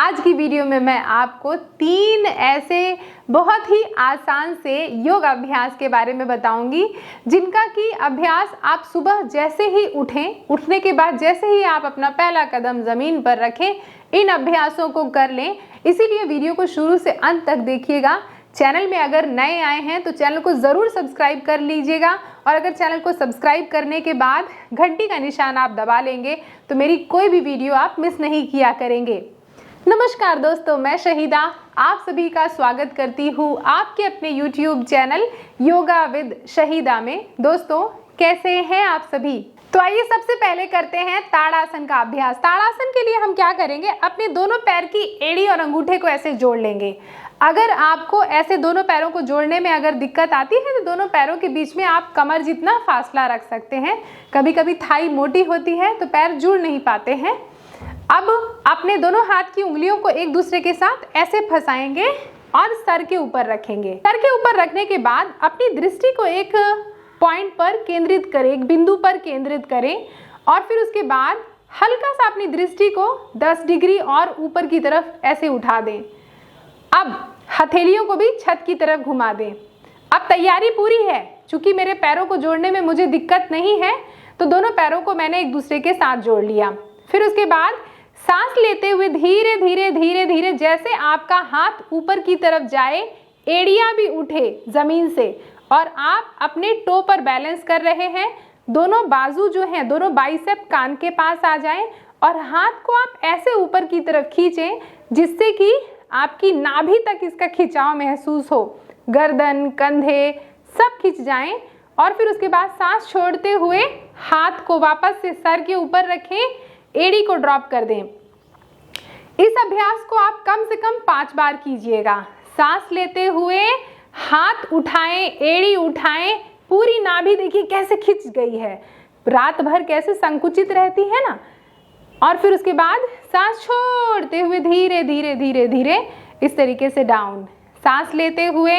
आज की वीडियो में मैं आपको 3 ऐसे बहुत ही आसान से योग अभ्यास के बारे में बताऊंगी, जिनका कि अभ्यास आप सुबह जैसे ही उठने के बाद जैसे ही आप अपना पहला कदम ज़मीन पर रखें, इन अभ्यासों को कर लें। इसीलिए वीडियो को शुरू से अंत तक देखिएगा। चैनल में अगर नए आए हैं तो चैनल को ज़रूर सब्सक्राइब कर लीजिएगा, और अगर चैनल को सब्सक्राइब करने के बाद घंटी का निशान आप दबा लेंगे तो मेरी कोई भी वीडियो आप मिस नहीं किया करेंगे। नमस्कार दोस्तों, मैं शहीदा आप सभी का स्वागत करती हूँ आपके अपने YouTube channel yoga with Shahida में। दोस्तों, कैसे हैं आप सभी? तो आइए सबसे पहले करते हैं ताड़ासन का अभ्यास। ताड़ासन के लिए हम क्या करेंगे, अपने दोनों पैर की एड़ी और अंगूठे को ऐसे जोड़ लेंगे। अगर आपको ऐसे दोनों पैरों को जोड़ने में अगर दिक्कत आती है तो दोनों पैरों के बीच में आप कमर जितना फासला रख सकते हैं। कभी कभी थाई मोटी होती है तो पैर जुड़ नहीं पाते हैं। अब अपने दोनों हाथ की उंगलियों को एक दूसरे के साथ ऐसे फंसाएंगे और सर के ऊपर रखेंगे। सर के ऊपर रखने के बाद अपनी दृष्टि को एक पॉइंट पर केंद्रित करें, एक बिंदु पर केंद्रित करें, और फिर उसके बाद हल्का सा अपनी दृष्टि को 10 डिग्री और ऊपर की तरफ ऐसे उठा दें। अब हथेलियों को भी छत की तरफ घुमा दें। अब तैयारी पूरी है। चूंकि मेरे पैरों को जोड़ने में मुझे दिक्कत नहीं है तो दोनों पैरों को मैंने एक दूसरे के साथ जोड़ लिया। फिर उसके बाद सांस लेते हुए धीरे धीरे धीरे धीरे जैसे आपका हाथ ऊपर की तरफ जाए, एड़ियां भी उठे जमीन से और आप अपने टो पर बैलेंस कर रहे हैं। दोनों बाजू जो हैं, दोनों बाइसेप कान के पास आ जाएं और हाथ को आप ऐसे ऊपर की तरफ खींचें जिससे कि आपकी नाभि तक इसका खिंचाव महसूस हो। गर्दन, कंधे सब खिंच जाएं और फिर उसके बाद सांस छोड़ते हुए हाथ को वापस से सर के ऊपर रखें, एड़ी को ड्रॉप कर दें। इस अभ्यास को आप कम से कम 5 बार कीजिएगा। सांस लेते हुए हाथ उठाएं, एड़ी उठाएं, पूरी नाभि देखिए कैसे खिंच गई है, रात भर कैसे संकुचित रहती है ना। और फिर उसके बाद सांस छोड़ते हुए धीरे धीरे धीरे धीरे इस तरीके से डाउन। सांस लेते हुए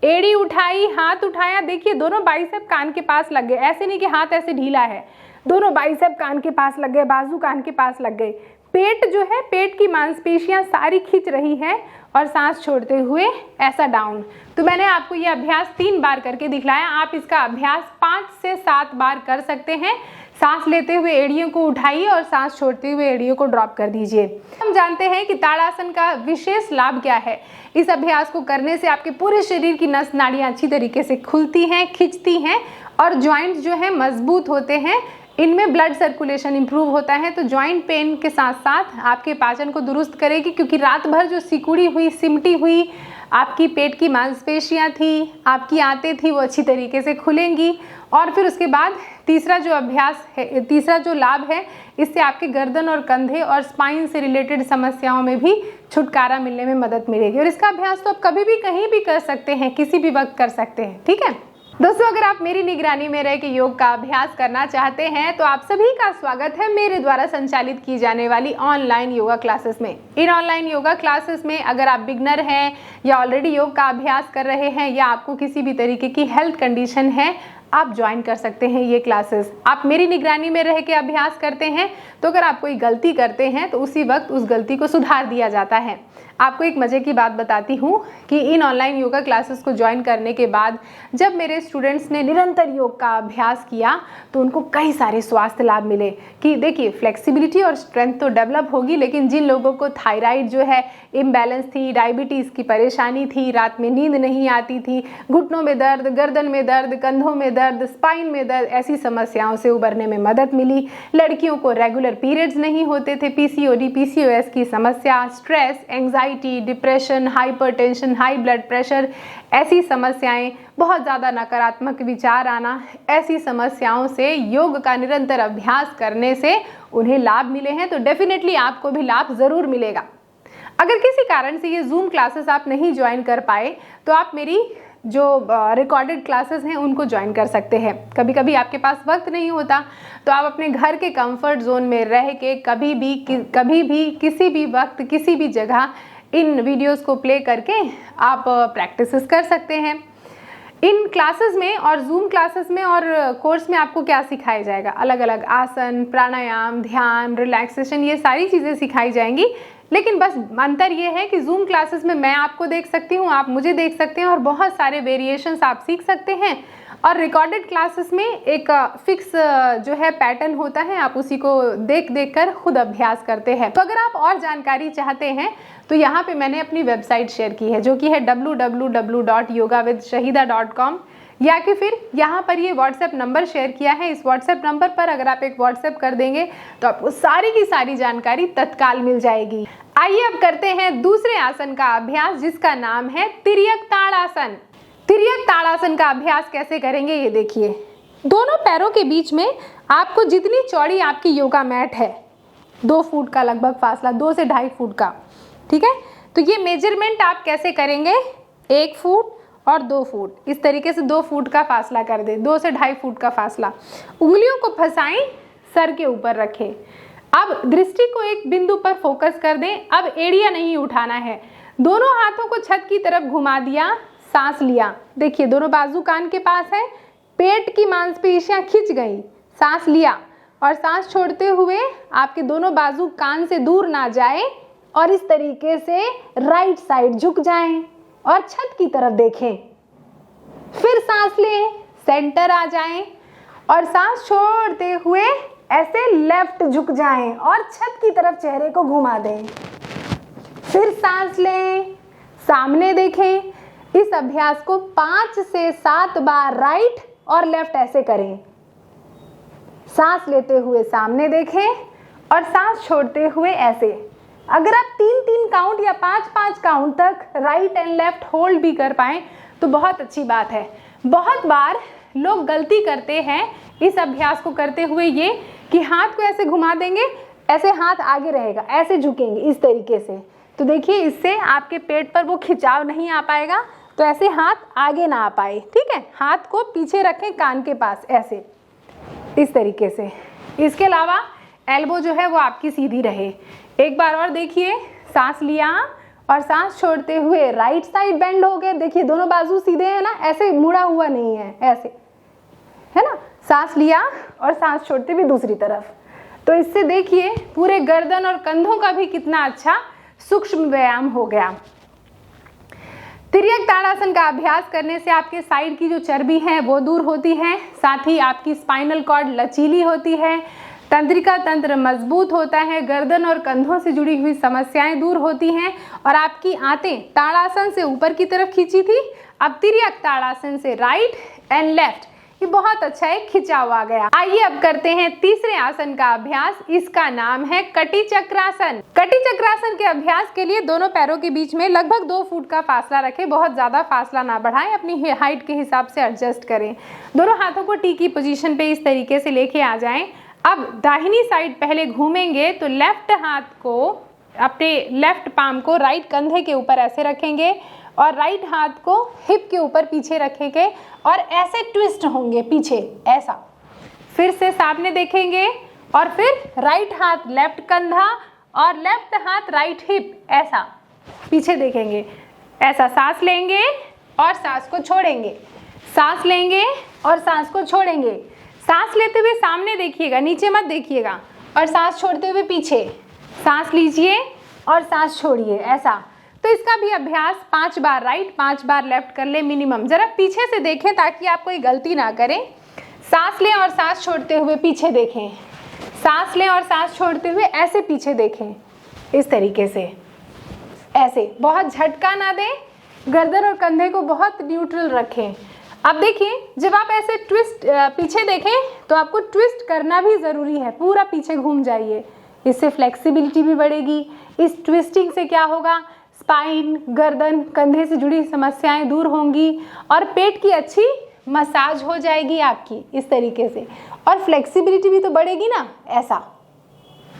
एड़ी उठाई, हाथ उठाया, देखिए दोनों बाइसेप कान के पास लग गए। ऐसे नहीं कि हाथ ऐसे ढीला है, दोनों बाइसेप कान के पास लग गए, बाजू कान के पास लग गए। पेट जो है, पेट की मांसपेशियां सारी खींच रही हैं और सांस छोड़ते हुए ऐसा डाउन। तो मैंने आपको ये अभ्यास 3 बार करके दिखलाया। आप इसका अभ्यास 5 से 7 बार कर सकते हैं। सांस लेते हुए एड़ियों को उठाइए और सांस छोड़ते हुए एड़ियों को ड्रॉप कर दीजिए। हम जानते हैं कि ताड़ासन का विशेष लाभ क्या है। इस अभ्यास को करने से आपके पूरे शरीर की नस नाड़ियाँ अच्छी तरीके से खुलती हैं, खिंचती हैं और जॉइंट्स जो हैं मजबूत होते हैं। इनमें ब्लड सर्कुलेशन इंप्रूव होता है, तो जॉइंट पेन के साथ साथ आपके पाचन को दुरुस्त करेगी, क्योंकि रात भर जो सिकुड़ी हुई, सिमटी हुई आपकी पेट की मांसपेशियां थी, आपकी आंतें थी, वो अच्छी तरीके से खुलेंगी। और फिर उसके बाद तीसरा जो अभ्यास है, तीसरा जो लाभ है, इससे आपके गर्दन और कंधे और स्पाइन से रिलेटेड समस्याओं में भी छुटकारा मिलने में मदद मिलेगी। और इसका अभ्यास तो आप कभी भी कहीं भी कर सकते हैं, किसी भी वक्त कर सकते हैं। ठीक है दोस्तों, अगर आप मेरी निगरानी में रह के योग का अभ्यास करना चाहते हैं तो आप सभी का स्वागत है मेरे द्वारा संचालित की जाने वाली ऑनलाइन योगा क्लासेस में। इन ऑनलाइन योगा क्लासेस में अगर आप बिगनर हैं या ऑलरेडी योग का अभ्यास कर रहे हैं या आपको किसी भी तरीके की हेल्थ कंडीशन है, आप ज्वाइन कर सकते हैं ये क्लासेस। आप मेरी निगरानी में रह के अभ्यास करते हैं तो अगर आप कोई गलती करते हैं तो उसी वक्त उस गलती को सुधार दिया जाता है। आपको एक मज़े की बात बताती हूँ कि इन ऑनलाइन योगा क्लासेस को ज्वाइन करने के बाद जब मेरे स्टूडेंट्स ने निरंतर योग का अभ्यास किया तो उनको कई सारे स्वास्थ्य लाभ मिले। कि देखिए, फ्लेक्सिबिलिटी और स्ट्रेंथ तो डेवलप होगी, लेकिन जिन लोगों को थायराइड जो है इम्बैलेंस थी, डायबिटीज़ की परेशानी थी, रात में नींद नहीं आती थी, घुटनों में दर्द, गर्दन में दर्द, कंधों में दर्द, स्पाइन में दर्द, ऐसी समस्याओं से उबरने में मदद मिली। लड़कियों को रेगुलर पीरियड्स नहीं होते थे, PCOD, PCOS की समस्या, stress, anxiety, depression, hypertension, high blood pressure, ऐसी समस्याएं, बहुत ज़्यादा नकारात्मक विचार आना, ऐसी समस्याओं से योग का निरंतर अभ्यास करने से उन्हें लाभ मिले हैं। तो डेफिनेटली आपको भी लाभ ज़रूर मिलेगा। अगर किसी कारण से ये जूम क्लासेस आप नहीं ज्वाइन कर पाए तो आप मेरी जो रिकॉर्डेड क्लासेस हैं उनको ज्वाइन कर सकते हैं। कभी कभी आपके पास वक्त नहीं होता तो आप अपने घर के कंफर्ट जोन में रह के कभी भी किसी भी वक्त किसी भी जगह इन वीडियोस को प्ले करके आप प्रैक्टिसेस कर सकते हैं। इन क्लासेस में और जूम क्लासेस में और कोर्स में आपको क्या सिखाया जाएगा, अलग अलग आसन, प्राणायाम, ध्यान, रिलैक्सेशन, ये सारी चीज़ें सिखाई जाएंगी। लेकिन बस अंतर ये है कि जूम क्लासेस में मैं आपको देख सकती हूँ, आप मुझे देख सकते हैं और बहुत सारे वेरिएशंस आप सीख सकते हैं। और रिकॉर्डेड क्लासेस में एक फिक्स जो है पैटर्न होता है, आप उसी को देख कर खुद अभ्यास करते हैं। तो अगर आप और जानकारी चाहते हैं तो यहाँ पे मैंने अपनी वेबसाइट शेयर की है जो कि है www.yogawithshahida.com, या कि फिर यहाँ पर ये व्हाट्सएप नंबर शेयर किया है। इस व्हाट्सएप नंबर पर अगर आप एक व्हाट्सएप कर देंगे तो आपको सारी की सारी जानकारी तत्काल मिल जाएगी। आइए अब करते हैं दूसरे आसन का अभ्यास जिसका नाम है तिर्यक ताड़ासन। तिर्यक ताड़ासन का अभ्यास कैसे करेंगे ये देखिए। दोनों पैरों के बीच में आपको जितनी चौड़ी आपकी योगा मैट है, 2 फुट का लगभग फासला, 2 से 2.5 फुट का, ठीक है। तो ये मेजरमेंट आप कैसे करेंगे, 1 फुट और 2 फुट, इस तरीके से 2 फुट का फासला कर दें, 2 से 2.5 फुट का फासला। उंगलियों को फंसाएं, सर के ऊपर रखें। अब दृष्टि को एक बिंदु पर फोकस कर दें। अब एड़िया नहीं उठाना है, दोनों हाथों को छत की तरफ घुमा दिया, सांस लिया। देखिए दोनों बाजू कान के पास है, पेट की मांसपेशियां खिंच गई, सांस लिया और सांस छोड़ते हुए आपके दोनों बाजू कान से दूर ना जाए और इस तरीके से राइट साइड झुक जाएं और छत की तरफ देखें। फिर सांस लें, सेंटर आ जाएं और सांस छोड़ते हुए ऐसे लेफ्ट झुक जाएं और छत की तरफ चेहरे को घुमा दें। फिर सांस लें, सामने देखें। इस अभ्यास को 5 से 7 बार राइट और लेफ्ट ऐसे करें। सांस लेते हुए सामने देखें और सांस छोड़ते हुए ऐसे। अगर आप 3-3 काउंट या 5-5 काउंट तक राइट एंड लेफ्ट होल्ड भी कर पाएं तो बहुत अच्छी बात है। बहुत बार लोग गलती करते हैं इस अभ्यास को करते हुए ये कि हाथ को ऐसे घुमा देंगे, ऐसे हाथ आगे रहेगा, ऐसे झुकेंगे इस तरीके से। तो देखिए इससे आपके पेट पर वो खिंचाव नहीं आ पाएगा, तो ऐसे हाथ आगे ना आ पाए, ठीक है। हाथ को पीछे रखें कान के पास, ऐसे इस तरीके से। इसके अलावा एल्बो जो है वो आपकी सीधी रहे। एक बार और देखिए, सांस लिया और सांस छोड़ते हुए राइट साइड बेंड हो गए। देखिए दोनों बाजू सीधे हैं ना, ऐसे मुड़ा हुआ नहीं है, ऐसे है ना। सांस लिया और सांस छोड़ते हुए दूसरी तरफ। तो इससे देखिए पूरे गर्दन और कंधों का भी कितना अच्छा सूक्ष्म व्यायाम हो गया। तिर्यक ताड़ासन का अभ्यास करने से आपके साइड की जो चर्बी है वो दूर होती है, साथ ही आपकी स्पाइनल कॉर्ड लचीली होती है, तंत्रिका तंत्र मजबूत होता है, गर्दन और कंधों से जुड़ी हुई समस्याएं दूर होती हैं और आपकी आंतें ताड़ासन से ऊपर की तरफ खींची थी, अब तिर्यक ताड़ासन से राइट एंड लेफ्ट ये बहुत अच्छा एक खिंचाव आ गया। आइए अब करते हैं तीसरे आसन का अभ्यास, इसका नाम है कटी चक्रासन। कटी चक्रासन के अभ्यास के लिए दोनों पैरों के बीच में लगभग 2 फुट का फासला रखें, बहुत ज्यादा फासला ना बढ़ाएं, अपनी हाइट के हिसाब से एडजस्ट करें। दोनों हाथों को टी की पोजीशन पे इस तरीके से लेके आ जाएं। अब दाहिनी साइड पहले घूमेंगे तो लेफ्ट हाथ को, अपने लेफ्ट पाम को राइट कंधे के ऊपर ऐसे रखेंगे और राइट हाथ को हिप के ऊपर पीछे रखेंगे और ऐसे ट्विस्ट होंगे पीछे, ऐसा। फिर से सामने देखेंगे और फिर राइट हाथ लेफ्ट कंधा और लेफ्ट हाथ राइट हिप, ऐसा पीछे देखेंगे, ऐसा। सांस लेंगे और सांस को छोड़ेंगे, सांस लेंगे और सांस को छोड़ेंगे। सांस लेते हुए सामने देखिएगा, नीचे मत देखिएगा, और सांस छोड़ते हुए पीछे। सांस लीजिए और सांस छोड़िए, ऐसा। तो इसका भी अभ्यास 5 बार राइट 5 बार लेफ्ट कर ले मिनिमम। जरा पीछे से देखें ताकि आप कोई गलती ना करें। सांस लें और सांस छोड़ते हुए पीछे देखें, सांस लें और सांस छोड़ते हुए ऐसे पीछे देखें, इस तरीके से, ऐसे। बहुत झटका ना दें, गर्दन और कंधे को बहुत न्यूट्रल रखें। अब देखिए जब आप ऐसे ट्विस्ट पीछे देखें तो आपको ट्विस्ट करना भी ज़रूरी है, पूरा पीछे घूम जाइए, इससे फ्लेक्सिबिलिटी भी बढ़ेगी। इस ट्विस्टिंग से क्या होगा, स्पाइन, गर्दन, कंधे से जुड़ी समस्याएं दूर होंगी और पेट की अच्छी मसाज हो जाएगी आपकी, इस तरीके से। और फ्लेक्सिबिलिटी भी तो बढ़ेगी ना, ऐसा,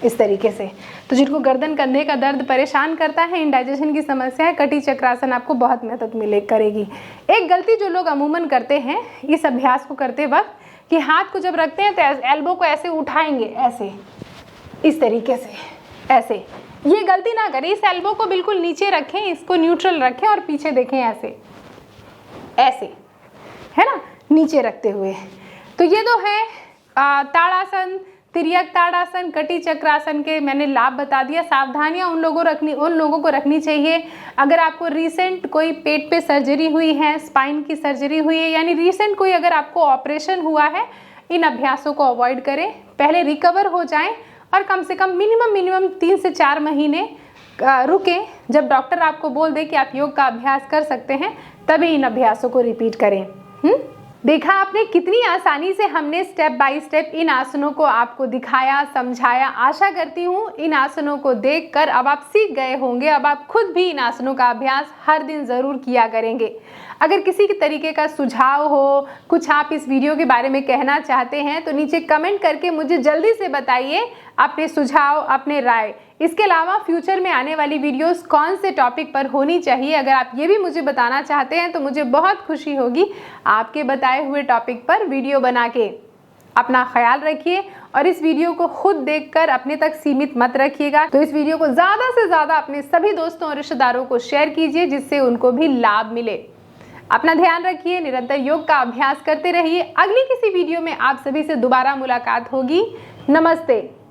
इस तरीके से। तो जिनको गर्दन कंधे का दर्द परेशान करता है, इंडाइजेशन की समस्या है, कटी चक्रासन आपको बहुत मदद करेगी। एक गलती जो लोग अमूमन करते हैं इस अभ्यास को करते वक्त कि हाथ को जब रखते हैं तो एल्बो को ऐसे उठाएंगे, ऐसे, इस तरीके से, ऐसे। ये गलती ना करें, इस एल्बो को बिल्कुल नीचे रखें, इसको न्यूट्रल रखें और पीछे देखें, ऐसे, ऐसे, है ना, नीचे रखते हुए। तो ये तो है ताड़ासन, तिर्यक ताड़ासन, कटी चक्रासन के मैंने लाभ बता दिया। सावधानियां उन लोगों को रखनी चाहिए। अगर आपको रिसेंट कोई पेट पे सर्जरी हुई है, स्पाइन की सर्जरी हुई है, यानी रिसेंट कोई अगर आपको ऑपरेशन हुआ है, इन अभ्यासों को अवॉइड करें। पहले रिकवर हो जाएं और कम से कम मिनिमम 3 से 4 महीने रुकें। जब डॉक्टर आपको बोल दे कि आप योग का अभ्यास कर सकते हैं, तभी इन अभ्यासों को रिपीट करें। देखा आपने कितनी आसानी से हमने स्टेप बाय स्टेप इन आसनों को आपको दिखाया, समझाया। आशा करती हूँ इन आसनों को देखकर अब आप सीख गए होंगे। अब आप खुद भी इन आसनों का अभ्यास हर दिन ज़रूर किया करेंगे। अगर किसी तरीके का सुझाव हो, कुछ आप इस वीडियो के बारे में कहना चाहते हैं, तो नीचे कमेंट करके मुझे जल्दी से बताइए अपने सुझाव, अपने राय। इसके अलावा फ्यूचर में आने वाली वीडियोस कौन से टॉपिक पर होनी चाहिए, अगर आप ये भी मुझे बताना चाहते हैं तो मुझे बहुत खुशी होगी आपके बताए हुए टॉपिक पर वीडियो बना के। अपना ख्याल रखिए और इस वीडियो को खुद देखकर अपने तक सीमित मत रखिएगा। तो इस वीडियो को ज़्यादा से ज़्यादा अपने सभी दोस्तों और रिश्तेदारों को शेयर कीजिए, जिससे उनको भी लाभ मिले। अपना ध्यान रखिए, निरंतर योग का अभ्यास करते रहिए। अगली किसी वीडियो में आप सभी से दोबारा मुलाकात होगी। नमस्ते।